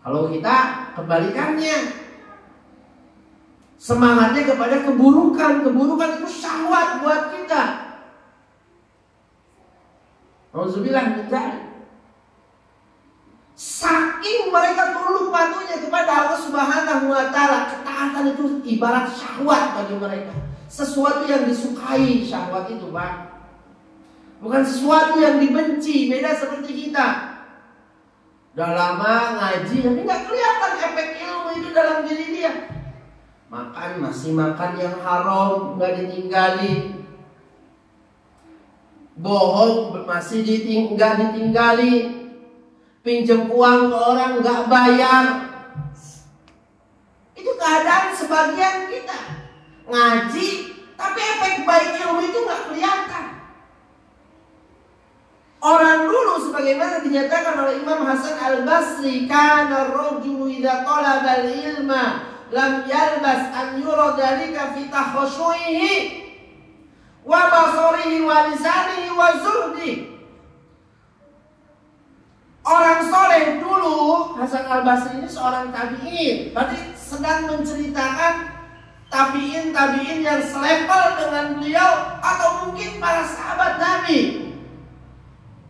Kalau kita kebalikannya, semangatnya kepada keburukan. Keburukan itu syahwat buat kita. Auzubillah min dzalik. Saking mereka tunduk patuhnya kepada Allah Subhanahu wa taala, ketaatan itu ibarat syahwat bagi mereka. Sesuatu yang disukai syahwat itu, Pak. Bukan sesuatu yang dibenci. Beda seperti kita. Udah lama ngaji tapi nggak kelihatan efek ilmu itu dalam diri dia. Makan masih makan yang haram, nggak ditinggali. Bohong masih nggak ditinggali. Pinjam uang ke orang nggak bayar. Itu keadaan sebagian kita. Ngaji tapi efek baik ilmu itu nggak kelihatan. Orang dulu sebagaimana dinyatakan oleh Imam Hasan Al-Basri, kana ar-rajulu idza talaba al-ilma lam yalbas an yura dzalika fi takhashuihi wa basarihi wa lisanihi wa zuhdi. Orang soleh dulu, Hasan Al-Basri ini seorang tabi'in. Berarti sedang menceritakan tabi'in yang selevel dengan beliau atau mungkin para sahabat Nabi.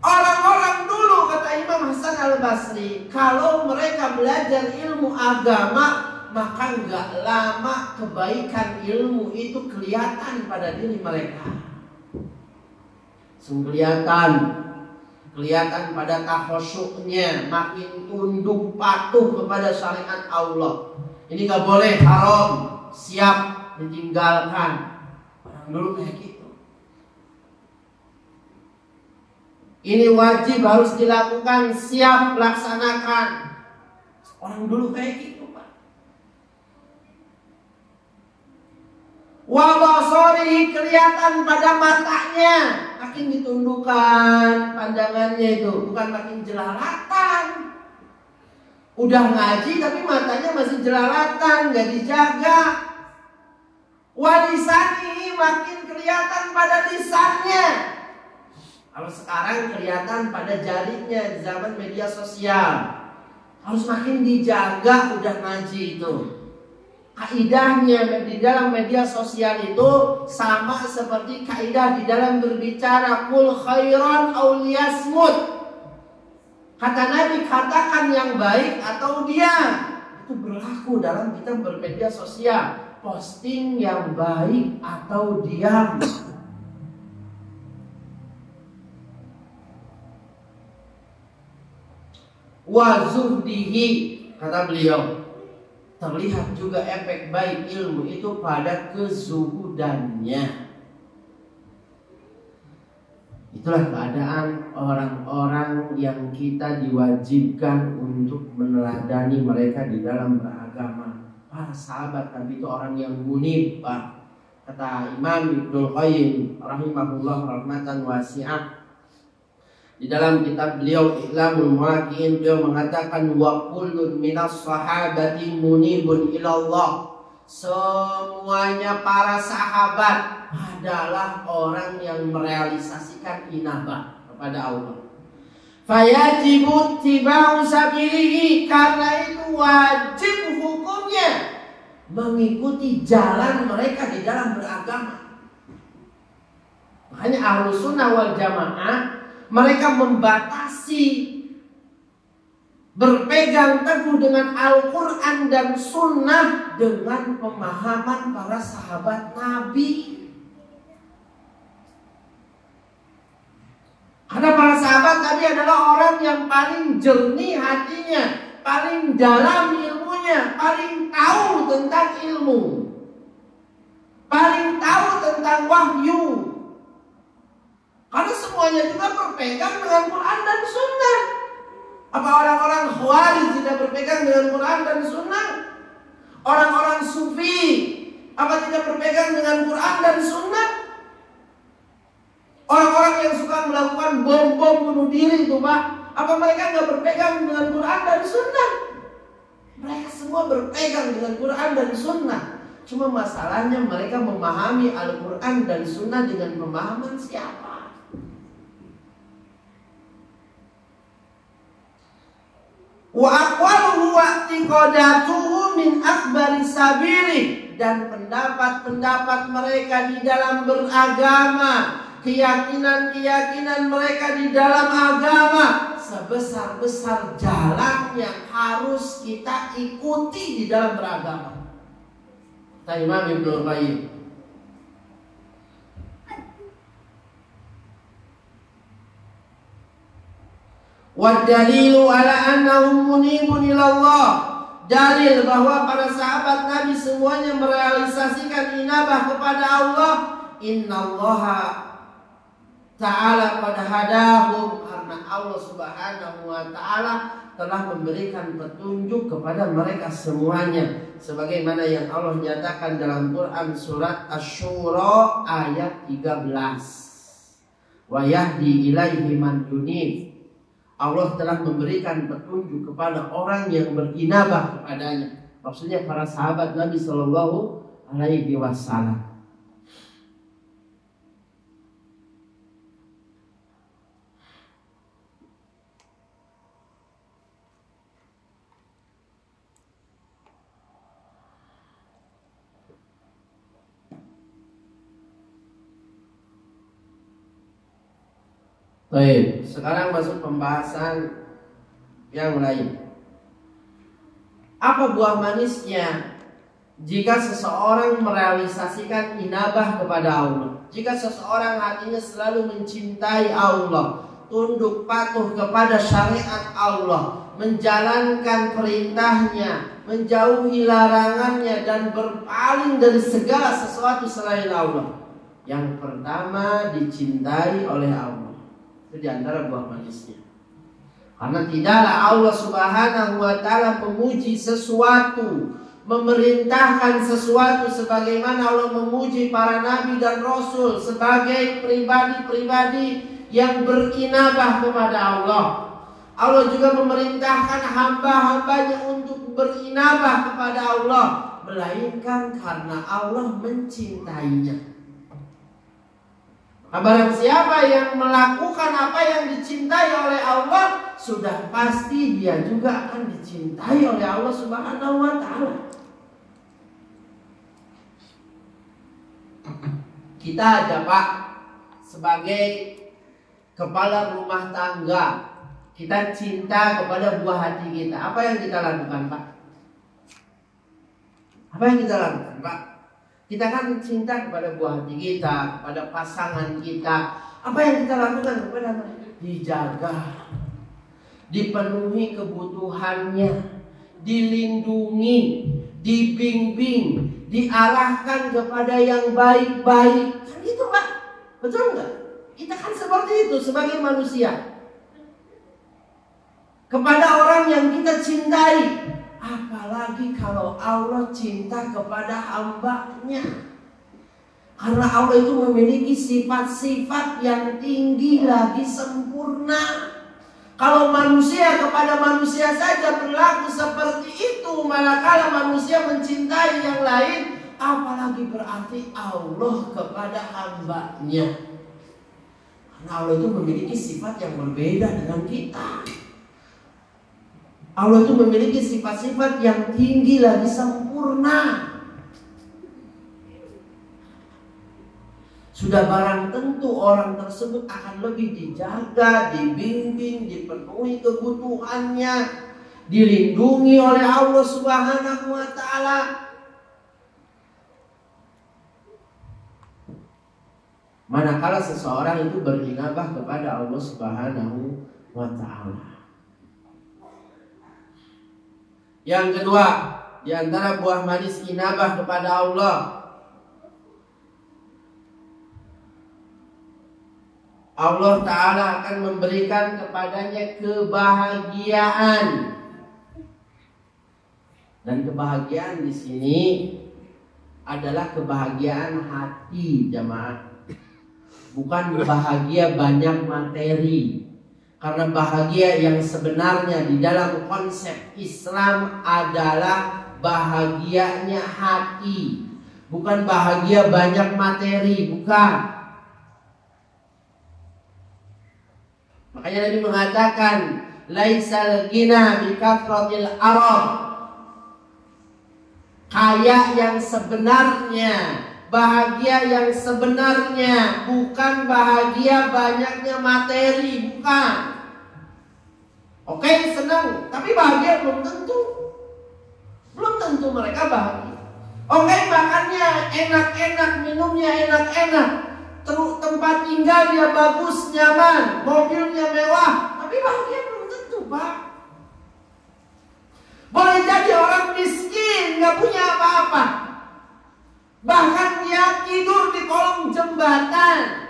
Orang-orang dulu, kata Imam Hasan Al-Basri, kalau mereka belajar ilmu agama, maka nggak lama kebaikan ilmu itu kelihatan pada diri mereka. Kelihatan pada tahosyuknya, makin tunduk patuh kepada syariat Allah. Ini nggak boleh, haram, siap ditinggalkan. Orang dulu kayak gitu. Ini wajib harus dilakukan, siap laksanakan. Orang dulu kayak gitu, Pak. Wa basarihi, kelihatan pada matanya, makin ditundukkan pandangannya itu, bukan makin jelalatan. Udah ngaji tapi matanya masih jelalatan, nggak dijaga. Wa lisanihi, makin kelihatan pada lisannya. Kalau sekarang kelihatan pada jarinya, zaman media sosial. Harus makin dijaga udah ngaji itu. Kaidahnya di dalam media sosial itu sama seperti kaidah di dalam berbicara, kul khairan aw liyasmut. Kata Nabi, katakan yang baik atau diam. Itu berlaku dalam kita bermedia sosial. Posting yang baik atau diam. Wa zuhdihi, kata beliau, terlihat juga efek baik ilmu itu pada kezuhudannya. Itulah keadaan orang-orang yang kita diwajibkan untuk meneladani mereka di dalam beragama. Para sahabat Nabi itu orang yang munib, Pak. Kata Imam Ibnul Qayyim rahimahullah rahmatan wasi'ah, di dalam kitab beliau I'lamul Muwaqqi'in, beliau mengatakan wa kullun minas sahabati munibun ilallah. Semuanya para sahabat adalah orang yang merealisasikan inabah kepada Allah. Fayajibu tibau sabilihi, karena itu wajib hukumnya mengikuti jalan mereka di dalam beragama. Makanya Ahlus Sunnah wal Jamaah mereka membatasi, berpegang teguh dengan Al-Quran dan Sunnah dengan pemahaman para sahabat Nabi. Karena para sahabat Nabi adalah orang yang paling jernih hatinya, paling dalam ilmunya, paling tahu tentang ilmu. tentang wahyu. Karena semuanya juga berpegang dengan Quran dan Sunnah. Apa orang-orang Khawarij tidak berpegang dengan Quran dan Sunnah? Orang-orang Sufi apa tidak berpegang dengan Quran dan Sunnah? Orang-orang yang suka melakukan bom-bom bunuh diri itu Pak, apa mereka nggak berpegang dengan Quran dan Sunnah? Mereka semua berpegang dengan Quran dan Sunnah. Cuma masalahnya mereka memahami Al-Quran dan Sunnah dengan pemahaman siapa? Wa aqwaluhu wa i'tiqadatuhu min akbari sabili, dan pendapat-pendapat mereka di dalam beragama, keyakinan-keyakinan mereka di dalam agama sebesar-besar jalan yang harus kita ikuti di dalam beragama. Kata Imam Ibnu Qayyim, wa dalilu ala annahum munibun ilallah, dalil bahwa para sahabat Nabi semuanya merealisasikan inabah kepada Allah. Innallaha ta'ala qad hadahum, karena Allah Subhanahu wa ta'ala telah memberikan petunjuk kepada mereka semuanya, sebagaimana yang Allah nyatakan dalam Quran surat Asy-Syura ayat 13. Wa yahdi ilaihi man yunib, Allah telah memberikan petunjuk kepada orang yang berinabah kepadanya. Maksudnya para sahabat Nabi Sallallahu Alaihi Wasallam. Baik, sekarang masuk pembahasan yang lain. Apa buah manisnya jika seseorang merealisasikan inabah kepada Allah? Jika seseorang hatinya selalu mencintai Allah, tunduk patuh kepada syariat Allah, menjalankan perintahnya, menjauhi larangannya, dan berpaling dari segala sesuatu selain Allah. Yang pertama, dicintai oleh Allah. Itu diantara buah manisnya. Karena tidaklah Allah Subhanahu wa ta'ala memuji sesuatu, memerintahkan sesuatu sebagaimana Allah memuji para nabi dan rasul sebagai pribadi-pribadi yang berinabah kepada Allah. Allah juga memerintahkan hamba-hambanya untuk berinabah kepada Allah, melainkan karena Allah mencintainya. Barang siapa yang melakukan apa yang dicintai oleh Allah, sudah pasti dia juga akan dicintai oleh Allah Subhanahu wa ta'ala. Kita aja Pak, sebagai kepala rumah tangga, kita cinta kepada buah hati kita. Apa yang kita lakukan Pak? Apa yang kita lakukan Pak? Kita kan cinta kepada buah hati kita, kepada pasangan kita. Apa yang kita lakukan kepada mereka? Dijaga, dipenuhi kebutuhannya, dilindungi, dibimbing, diarahkan kepada yang baik-baik. Kan gitu Pak, betul nggak? Kita kan seperti itu sebagai manusia. Kepada orang yang kita cintai. Apalagi kalau Allah cinta kepada hamba-Nya. Karena Allah itu memiliki sifat-sifat yang tinggi lagi sempurna. Kalau manusia kepada manusia saja berlaku seperti itu, manakala manusia mencintai yang lain, apalagi berarti Allah kepada hamba-Nya. Karena Allah itu memiliki sifat yang berbeda dengan kita. Allah itu memiliki sifat-sifat yang tinggi lagi sempurna. Sudah barang tentu orang tersebut akan lebih dijaga, dibimbing, dipenuhi kebutuhannya, dilindungi oleh Allah Subhanahu wa ta'ala. Manakala seseorang itu berinabah kepada Allah Subhanahu wa ta'ala. Yang kedua, di antara buah manis inabah kepada Allah, Allah Ta'ala akan memberikan kepadanya kebahagiaan. Dan kebahagiaan di sini adalah kebahagiaan hati, jamaah. Bukan bahagia banyak materi. Karena bahagia yang sebenarnya di dalam konsep Islam adalah bahagianya hati. Bukan bahagia banyak materi, bukan. Makanya Nabi mengatakan, laisal ghina bi kathratil arad. Kaya yang sebenarnya, bahagia yang sebenarnya bukan bahagia banyaknya materi, bukan. Oke, senang, tapi bahagia belum tentu. Belum tentu mereka bahagia. Oke, makannya enak-enak, minumnya enak-enak, tempat tinggalnya bagus, nyaman, mobilnya mewah, tapi bahagia belum tentu, Pak. Boleh jadi orang miskin, nggak punya apa-apa, bahkan dia tidur di kolong jembatan,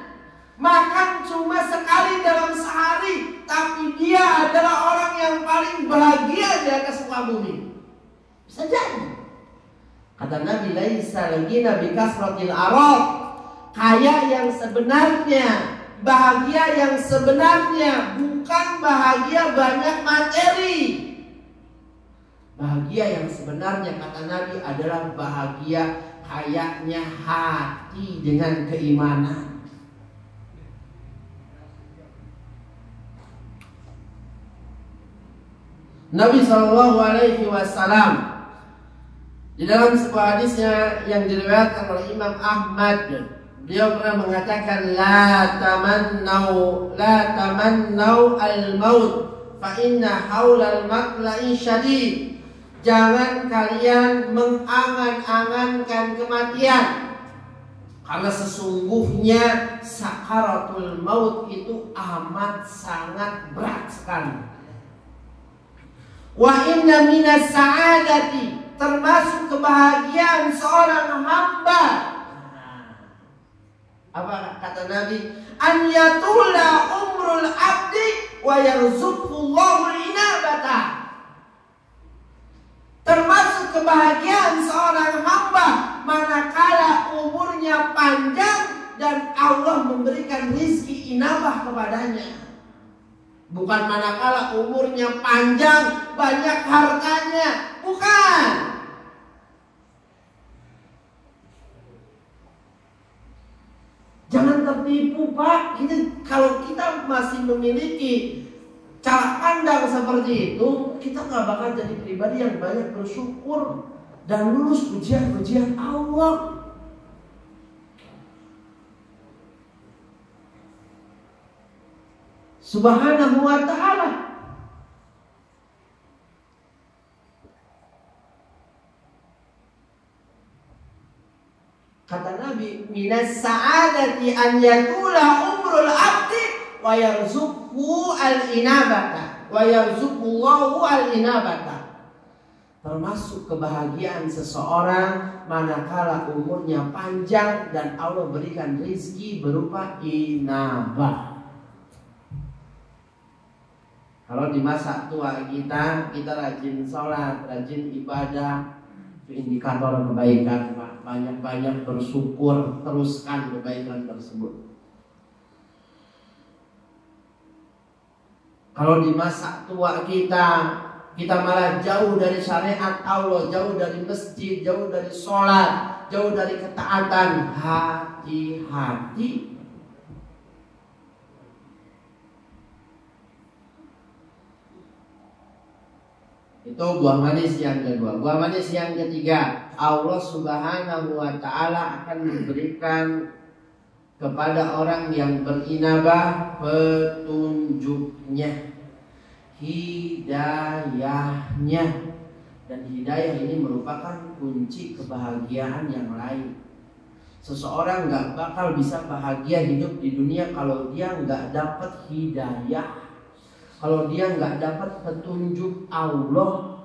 makan cuma sekali dalam sehari, tapi dia adalah orang yang paling bahagia di atas muka bumi. Bisa jadi. Kata Nabi, laisal ghina bi kasratil arad. Kaya yang sebenarnya, bahagia yang sebenarnya bukan bahagia banyak materi. Bahagia yang sebenarnya, kata Nabi, adalah bahagia kayaknya hati dengan keimanan. Nabi SAW di dalam sebuah hadisnya yang diriwayatkan oleh Imam Ahmad, beliau pernah mengatakan, la tamannau al-maut fa inna haulal matla'i syadid. Jangan kalian mengangan-angankan kematian, karena sesungguhnya sakaratul maut itu amat sangat berat sekali. Wa inna minas sa'adati, termasuk kebahagiaan seorang hamba. Apa kata Nabi? An yatula umrul abdi wa yarzuqullahu inabata. Termasuk kebahagiaan seorang hamba manakala umurnya panjang dan Allah memberikan rizki inabah kepadanya. Bukan manakala umurnya panjang, banyak hartanya, bukan. Jangan tertipu, Pak. Kalau kita masih memiliki cara pandang seperti itu, kita nggak bakal jadi pribadi yang banyak bersyukur dan lulus ujian-ujian Allah. Subhanahu wa ta'ala. Kata Nabi, minas sa'adati an yakula umrul abdi wa yarzuqhu al-inabata wa yarzuqullahu al-inabata. Termasuk kebahagiaan seseorang manakala umurnya panjang dan Allah berikan rizki berupa inabah. Kalau di masa tua kita rajin sholat, rajin ibadah, itu indikator kebaikan, Pak. Banyak-banyak bersyukur, teruskan kebaikan tersebut. Kalau di masa tua kita malah jauh dari syariat Allah, jauh dari masjid, jauh dari sholat, jauh dari ketaatan, hati-hati. Itu buah manis yang kedua. Buah manis yang ketiga, Allah Subhanahu wa ta'ala akan memberikan kepada orang yang berinabah petunjuknya, hidayahnya. Dan hidayah ini merupakan kunci kebahagiaan yang lain. Seseorang gak bakal bisa bahagia hidup di dunia kalau dia gak dapat hidayah, kalau dia nggak dapat petunjuk Allah.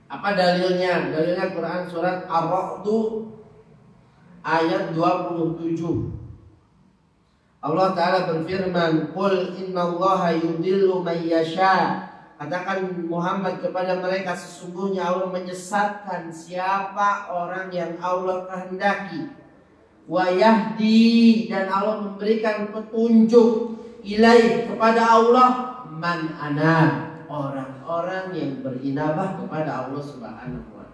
Apa dalilnya? Dalilnya Quran surat Ar-Ra'd ayat 27. Allah Ta'ala berfirman, "Qul innallaha yudillu man yasha." Katakan Muhammad kepada mereka, sesungguhnya Allah menyesatkan siapa orang yang Allah kehendaki. Wa yahdi, dan Allah memberikan petunjuk ilaih kepada Allah, man ana, orang-orang yang berinabah kepada Allah Subhanahu wa ta'ala.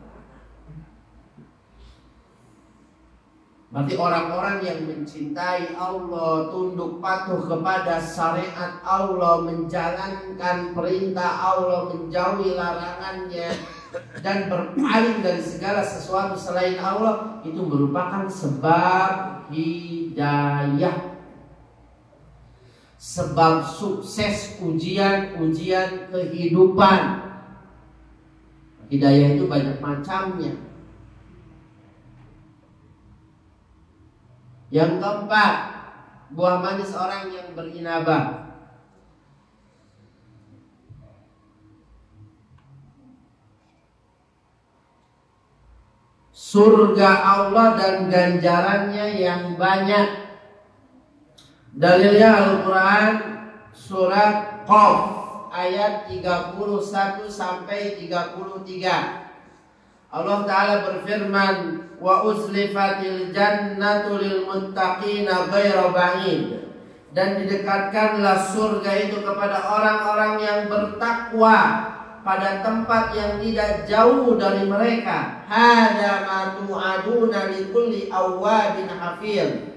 Berarti orang-orang yang mencintai Allah, tunduk patuh kepada syariat Allah, menjalankan perintah Allah, menjauhi larangannya, dan berpaling dari segala sesuatu selain Allah, itu merupakan sebab hidayah, sebab sukses ujian-ujian kehidupan. Hidayah itu banyak macamnya. Yang keempat, buah manis orang yang berinabah. Surga Allah dan ganjarannya yang banyak. Dalilnya Al-Quran surat Qaf ayat 31 sampai 33. Allah Ta'ala berfirman, "Wa uzlifatil jannatu lil muttaqina ghairu ba'id." Dan didekatkanlah surga itu kepada orang-orang yang bertakwa pada tempat yang tidak jauh dari mereka. Hada ma tu'aduna likulli awwabin hafiz.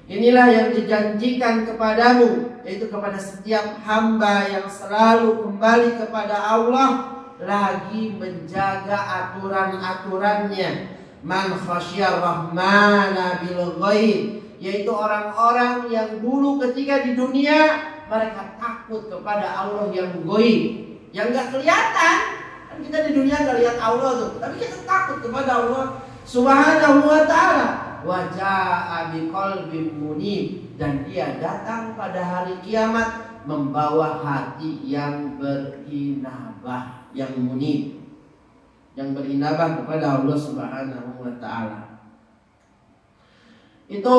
Inilah yang dijanjikan kepadamu, yaitu kepada setiap hamba yang selalu kembali kepada Allah, lagi menjaga aturan-aturannya. Man khasyar rahmana bil ghaib, yaitu orang-orang yang dulu ketika di dunia mereka takut kepada Allah yang ghaib, yang gak kelihatan. Kan kita di dunia gak lihat Allah tuh, tapi kita takut kepada Allah Subhanahu wa ta'ala. Wa jaa'a biqalbin munib, dan dia datang pada hari kiamat membawa hati yang berinabah, yang munib, yang berinabah kepada Allah Subhanahu wa ta'ala. Itu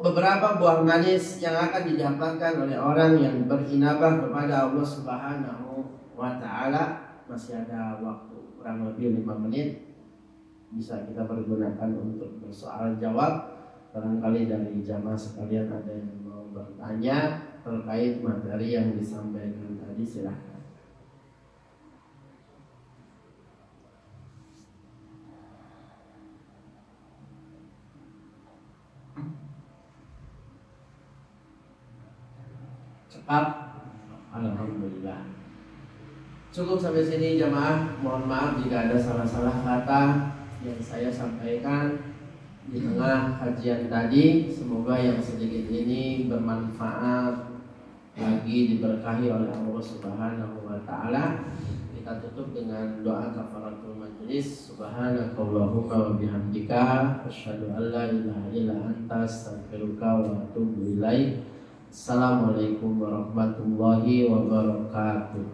beberapa buah manis yang akan didapatkan oleh orang yang berinabah kepada Allah Subhanahu wa ta'ala. Masih ada waktu kurang lebih 5 menit, bisa kita pergunakan untuk bersoal jawab. Barangkali dari jamaah sekalian ada yang mau bertanya terkait materi yang disampaikan tadi, silahkan. Cepat. Alhamdulillah. Cukup sampai sini jamaah. Mohon maaf jika ada salah-salah kata yang saya sampaikan di tengah kajian tadi. Semoga yang sedikit ini bermanfaat, lagi diberkahi oleh Allah Subhanahu wa ta'ala. Kita tutup dengan doa kafaratul majlis. Subhanakallahumma wa bihamdika asyhadu an la ilaha illa anta astaghfiruka wa atubu ilaik. Assalamualaikum warahmatullahi wabarakatuh.